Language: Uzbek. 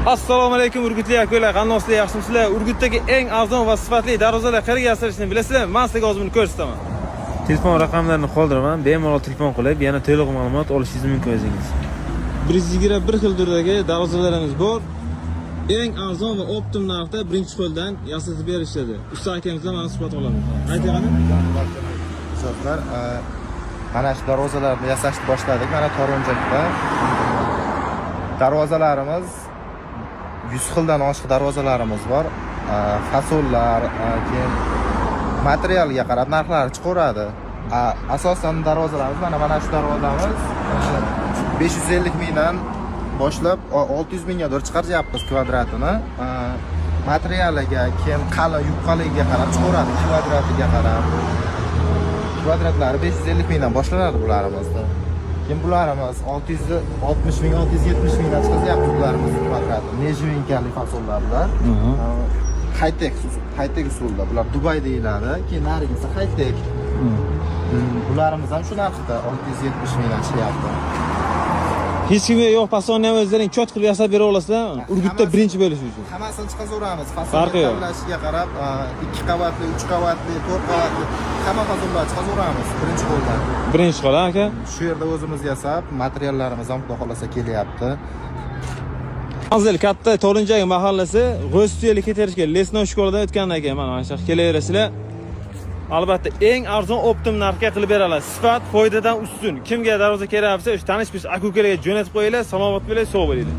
Assalomu alaykum Urgutli akalar, qandoqsizlar, yaxshimisizlar? Urgutdagi eng arzon va sifatli darvozalar qayerga yasashni bilasizlar? Men sizga hozir buni ko'rsataman. Telefon raqamlarini qoldiraman, bemalol telefon qilib, yana to'liq ma'lumot olishingiz mumkin o'zingiz. 121 xil turdagi darvozalarimiz bor. Eng arzon va optim narxda birinchi qo'ldan yasatib berishadi. Usta akamizdan mana suhbat olamiz. Aytganim? So'zlar, mana shu darvozalarni yasashni boshladik. Mana Toronjakda darvozalarimiz 100 xildan oshiq darvozalarimiz bor. Fasollar, keyin materialga qarab narxlari chiqaveradi. Asosan darvozalarimiz mana shu darvozamiz 550 mingdan boshlab 600 minggacha chiqaryapmiz kvadratini. Materialiga, keyin qalin yupqaligiga qarab chiqaveradi, kvadratiga qarab. Kvadratlari 550 mingdan boshlanadi bularimizni. Keyin bularimiz 660 ming, 670 mingdan chiqaryapmiz bularimiz kvadrati. Nejvinkali fasollarda. High-tech usulda. Bular Dubay deyiladi. Keyin narigisi high-tech. Bularimiz ham shu narxda 670 mingdan chiqyapti. Hech kimga yo'q, fasonni ham o'zlaring chot qilib yasab bera olasizlar. Urgutda birinchi bo'lish uchun. Hammasini chiqazaveramiz. Fasonni tanlashiga qarab 2 qavatli, 3 qavatli, 4 qavatli hamma fasollar chiqazaveramiz birinchi qo'ldan. Birinchi qo'l, aka. Shu yerda o'zimiz yasab, materiallarimiz ham xudo xolasa kelyapti. Manzil katta To'linjak mahallasi, G'o'stiylik ketirishga Lesnoy shkoladan o'tgandan keyin mana shu yoqqa kelaverasizlar. Albatta eng arzon optim narxga qilib beramiz. Sifat foydadan ustun. Kimga darvoza kerak bo'lsa, o'sha tanish biz aka-ukalarga jo'natib qo'yinglar. Salomat bo'linglar, sog' bo'linglar.